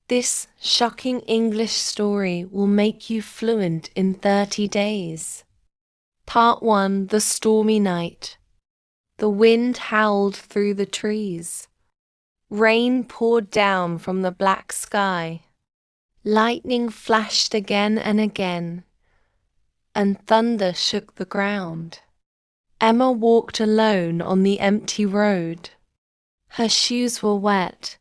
This shocking English story will make you fluent in 30 days. Part 1. The stormy night. The wind howled through the trees. Rain poured down from the black sky. Lightning flashed again and again, and thunder shook the ground. Emma walked alone on the empty road. Her shoes were wet,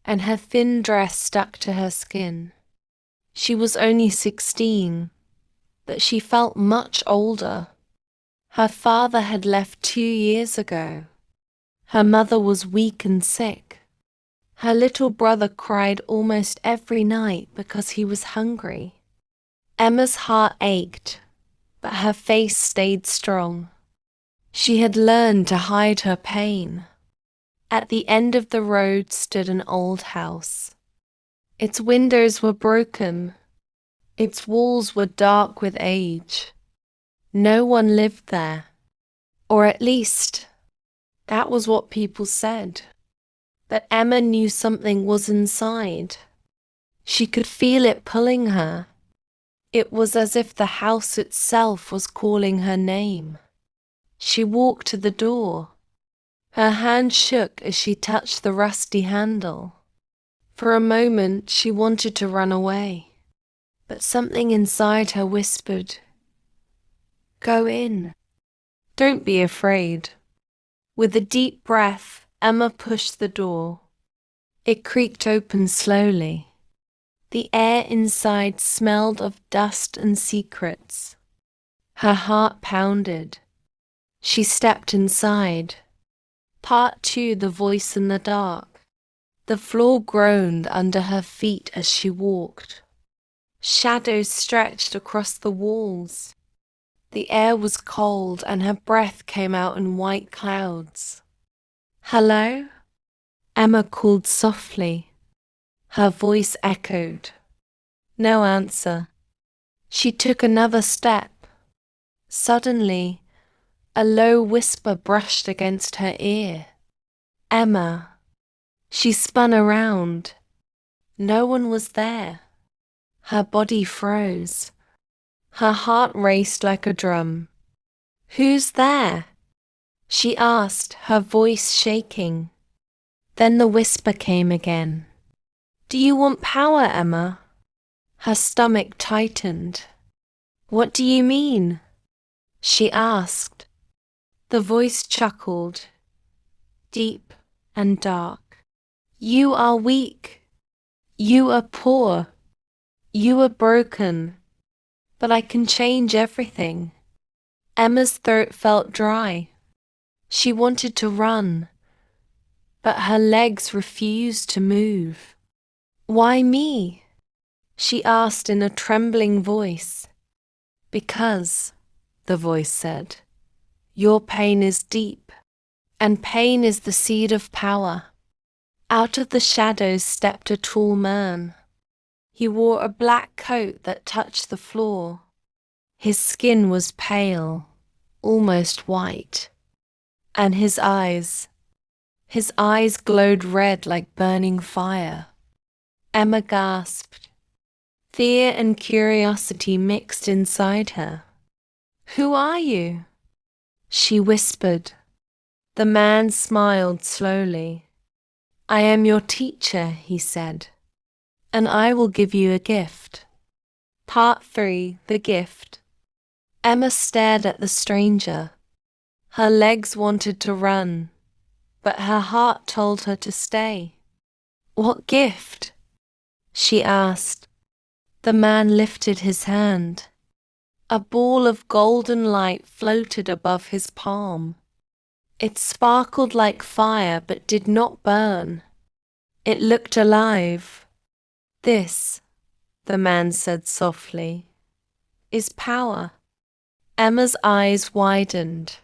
and her thin dress stuck to her skin. She was only 16, but she felt much older. Her father had left 2 years ago. Her mother was weak and sick. Her little brother cried almost every night because he was hungry. Emma's heart ached, but her face stayed strong. She had learned to hide her pain. At the end of the road stood an old house. Its windows were broken. Its walls were dark with age. No one lived there. Or at least, that was what people said. But Emma knew something was inside. She could feel it pulling her. It was as if the house itself was calling her name. She walked to the door. Her hand shook as she touched the rusty handle. For a moment she wanted to run away, but something inside her whispered, "Go in. Don't be afraid." With a deep breath, Emma pushed the door. It creaked open slowly. The air inside smelled of dust and secrets. Her heart pounded. She stepped inside. Part 2. The voice in the dark. The floor groaned under her feet as she walked. Shadows stretched across the walls. The air was cold and her breath came out in white clouds. "Hello?" Emma called softly. Her voice echoed. No answer. She took another step. Suddenly, a low whisper brushed against her ear. "Emma." She spun around. No one was there. Her body froze. Her heart raced like a drum. "Who's there?" she asked, her voice shaking. Then the whisper came again. "Do you want power, Emma?" Her stomach tightened. "What do you mean?" she asked. The voice chuckled, deep and dark. "You are weak. You are poor. You are broken. But I can change everything." Emma's throat felt dry. She wanted to run, but her legs refused to move. "Why me?" she asked in a trembling voice. "Because," the voice said, "your pain is deep, and pain is the seed of power." Out of the shadows stepped a tall man. He wore a black coat that touched the floor. His skin was pale, almost white, and his eyes glowed red like burning fire. Emma gasped. Fear and curiosity mixed inside her. "Who are you?" she whispered. The man smiled slowly. "I am your teacher," he said, "and I will give you a gift." Part 3. The gift. Emma stared at the stranger. Her legs wanted to run, but her heart told her to stay. "What gift?" she asked. The man lifted his hand. A ball of golden light floated above his palm. It sparkled like fire but did not burn. It looked alive. "This," the man said softly, "is power." Emma's eyes widened.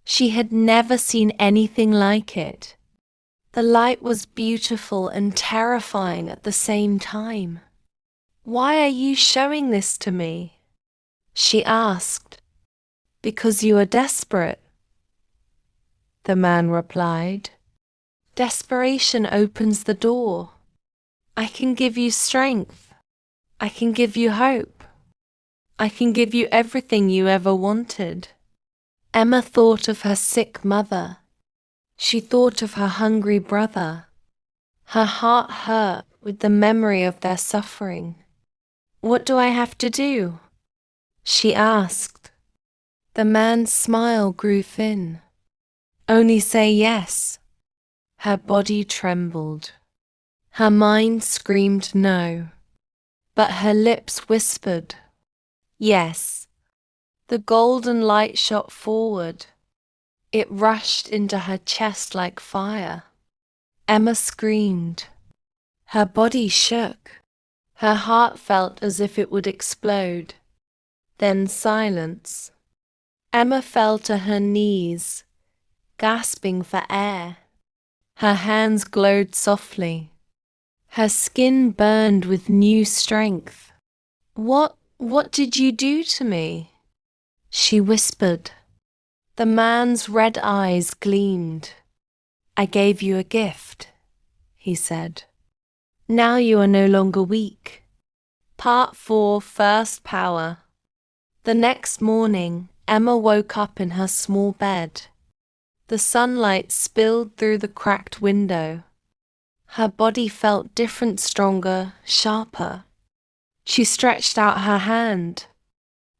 She had never seen anything like it. The light was beautiful and terrifying at the same time. "Why are you showing this to me?" she asked. "Because you are desperate," the man replied. "Desperation opens the door." I can give you strength. I can give you hope. I can give you everything you ever wanted. Emma thought of her sick mother. She thought of her hungry brother. Her heart hurt with the memory of their suffering. What do I have to do? She asked. The man's smile grew thin. Only say yes. Her body trembled. Her mind screamed no, but her lips whispered, yes. The golden light shot forward. It rushed into her chest like fire. Emma screamed. Her body shook. Her heart felt as if it would explode. Then silence. Emma fell to her knees, gasping for air. Her hands glowed softly. Her skin burned with new strength. What did you do to me? She whispered. The man's red eyes gleamed. I gave you a gift, he said. Now you are no longer weak. Part 4, First Power. The next morning, Emma woke up in her small bed. The sunlight spilled through the cracked window. Her body felt different, stronger, sharper. She stretched out her hand.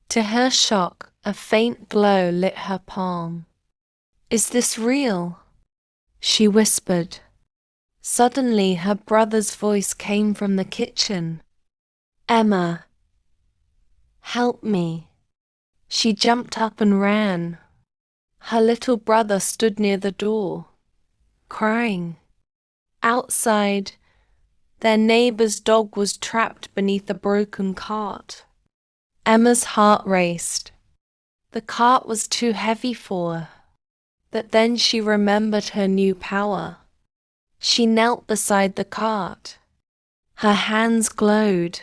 To her shock, a faint glow lit her palm. Is this real? She whispered. Suddenly, her brother's voice came from the kitchen. Emma, help me. She jumped up and ran. Her little brother stood near the door, crying. Outside, their neighbor's dog was trapped beneath a broken cart. Emma's heart raced. The cart was too heavy for her. But then she remembered her new power. She knelt beside the cart. Her hands glowed.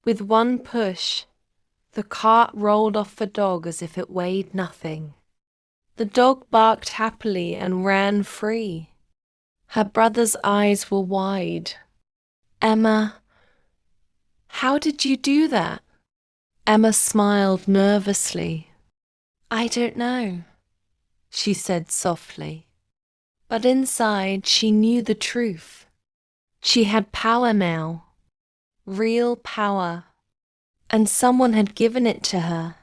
With one push, the cart rolled off the dog as if it weighed nothing. The dog barked happily and ran free. Her brother's eyes were wide. Emma, how did you do that? Emma smiled nervously. I don't know, she said softly. But inside she knew the truth. She had power now, real power, and someone had given it to her.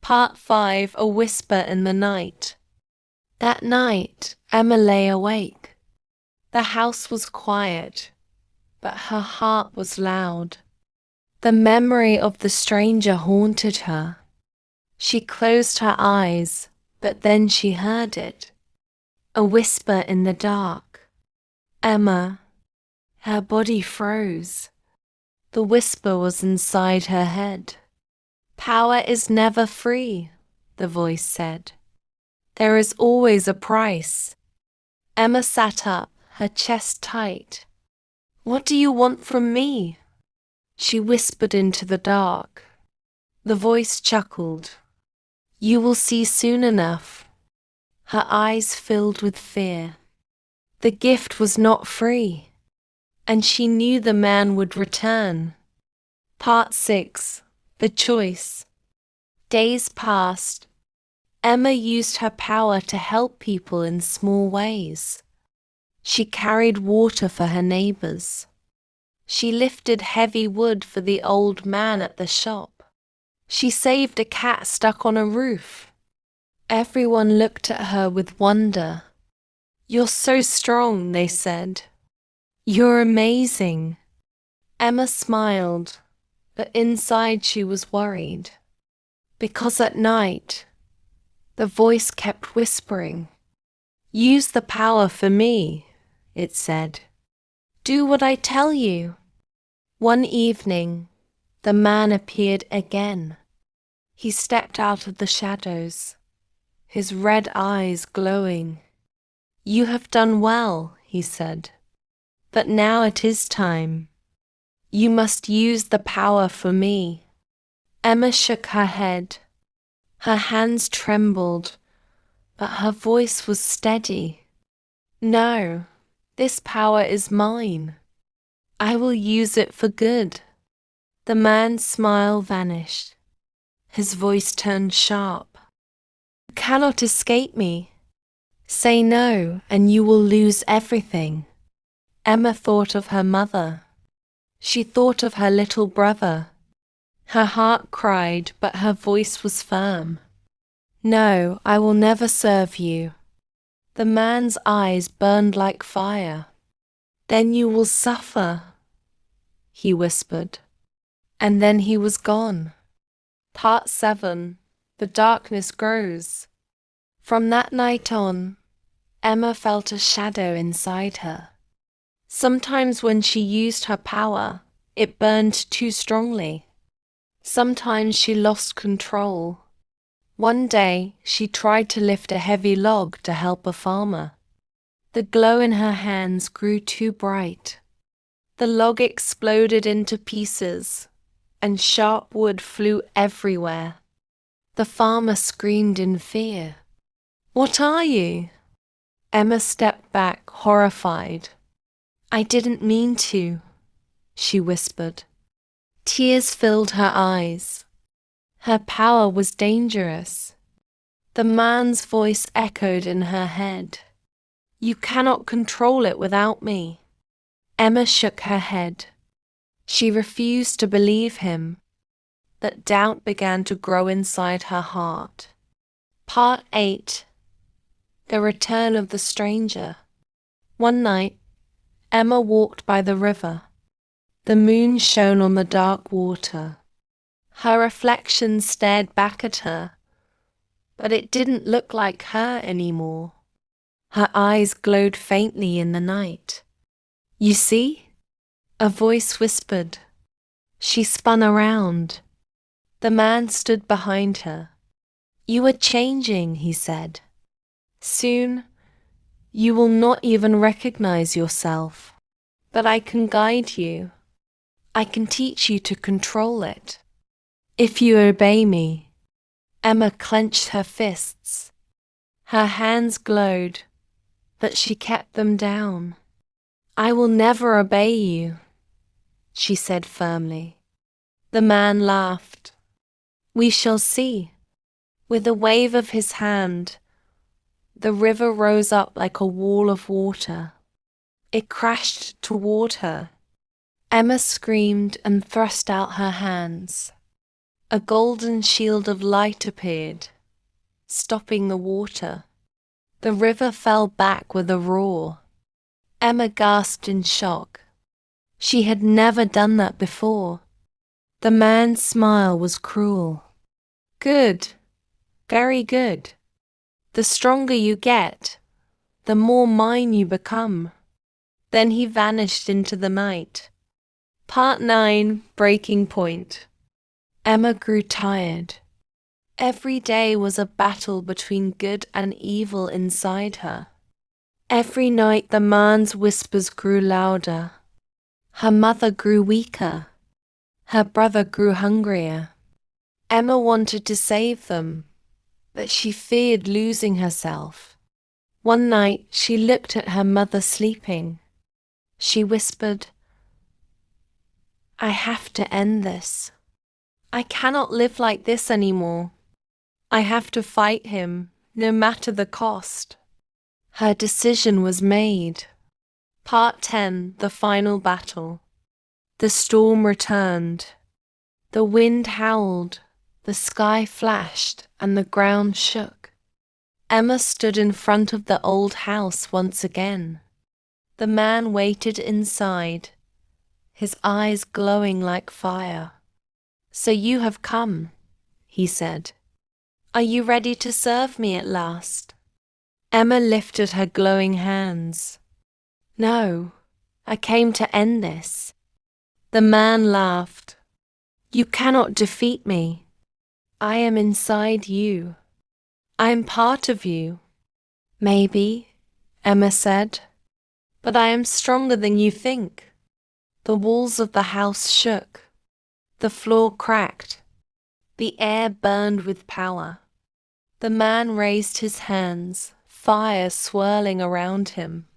Part 5, A Whisper in the Night. That night, Emma lay awake. The house was quiet, but her heart was loud. The memory of the stranger haunted her. She closed her eyes, but then she heard it. A whisper in the dark. Emma. Her body froze. The whisper was inside her head. Power is never free, the voice said. There is always a price. Emma sat up, her chest tight. What do you want from me? She whispered into the dark. The voice chuckled. You will see soon enough. Her eyes filled with fear. The gift was not free, and she knew the man would return. Part 6, The Choice. Days passed. Emma used her power to help people in small ways. She carried water for her neighbors. She lifted heavy wood for the old man at the shop. She saved a cat stuck on a roof. Everyone looked at her with wonder. You're so strong, they said. You're amazing. Emma smiled, but inside she was worried. Because at night, the voice kept whispering. Use the power for me, it said. Do what I tell you. One evening, the man appeared again. He stepped out of the shadows, his red eyes glowing. You have done well, he said. But now it is time. You must use the power for me. Emma shook her head. Her hands trembled, but her voice was steady. No, this power is mine. I will use it for good. The man's smile vanished. His voice turned sharp. You cannot escape me. Say no, and you will lose everything. Emma thought of her mother. She thought of her little brother. Her heart cried, but her voice was firm. No, I will never serve you. The man's eyes burned like fire. Then you will suffer, he whispered. And then he was gone. Part 7. The darkness grows. From that night on, Emma felt a shadow inside her. Sometimes when she used her power, it burned too strongly. Sometimes she lost control. One day, she tried to lift a heavy log to help a farmer. The glow in her hands grew too bright. The log exploded into pieces, and sharp wood flew everywhere. The farmer screamed in fear. "What are you?" Emma stepped back, horrified. "I didn't mean to," she whispered. Tears filled her eyes. Her power was dangerous. The man's voice echoed in her head. "You cannot control it without me." Emma shook her head. She refused to believe him, but doubt began to grow inside her heart. Part 8. The Return of the Stranger. One night, Emma walked by the river. The moon shone on the dark water. Her reflection stared back at her, but it didn't look like her anymore. Her eyes glowed faintly in the night. "You see?" a voice whispered. She spun around. The man stood behind her. "You are changing," he said. "Soon, you will not even recognize yourself. But I can guide you. I can teach you to control it. If you obey me." Emma clenched her fists. Her hands glowed, but she kept them down. "I will never obey you," she said firmly. The man laughed. "We shall see." With a wave of his hand, the river rose up like a wall of water. It crashed toward her. Emma screamed and thrust out her hands. A golden shield of light appeared, stopping the water. The river fell back with a roar. Emma gasped in shock. She had never done that before. The man's smile was cruel. "Good, very good. The stronger you get, the more mine you become." Then he vanished into the night. Part 9. Breaking Point. Emma grew tired. Every day was a battle between good and evil inside her. Every night the man's whispers grew louder. Her mother grew weaker. Her brother grew hungrier. Emma wanted to save them, but she feared losing herself. One night she looked at her mother sleeping. She whispered, "I have to end this. I cannot live like this anymore. I have to fight him, no matter the cost." Her decision was made. Part 10. The Final Battle. The storm returned. The wind howled, the sky flashed, and the ground shook. Emma stood in front of the old house once again. The man waited inside, his eyes glowing like fire. "So you have come," he said. "Are you ready to serve me at last?" Emma lifted her glowing hands. "No, I came to end this." The man laughed. "You cannot defeat me. I am inside you. I am part of you." "Maybe," Emma said, "but I am stronger than you think." The walls of the house shook. The floor cracked. The air burned with power. The man raised his hands, fire swirling around him.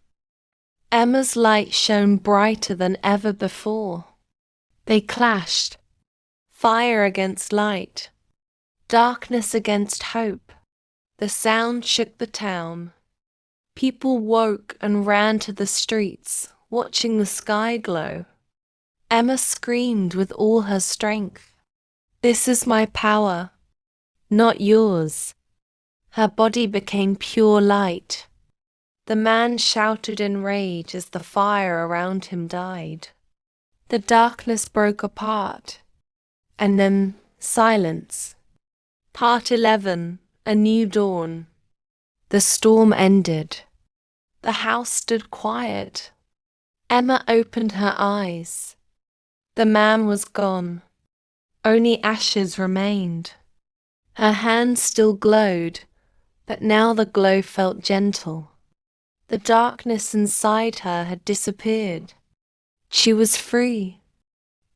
Emma's light shone brighter than ever before. They clashed, fire against light, darkness against hope. The sound shook the town. People woke and ran to the streets, watching the sky glow. Emma screamed with all her strength, "This is my power, not yours." Her body became pure light. The man shouted in rage as the fire around him died. The darkness broke apart, and then silence. Part 11. A New Dawn. The storm ended. The house stood quiet. Emma opened her eyes. The man was gone. Only ashes remained. Her hands still glowed, but now the glow felt gentle. The darkness inside her had disappeared. She was free.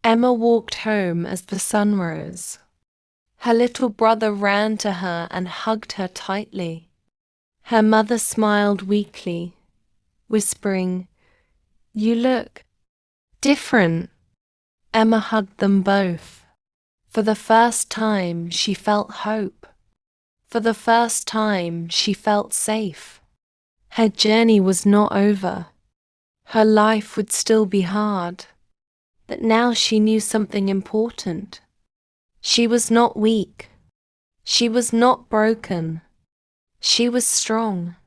Emma walked home as the sun rose. Her little brother ran to her and hugged her tightly. Her mother smiled weakly, whispering, "You look different." Emma hugged them both. For the first time, she felt hope. For the first time, she felt safe. Her journey was not over. Her life would still be hard. But now she knew something important. She was not weak. She was not broken. She was strong.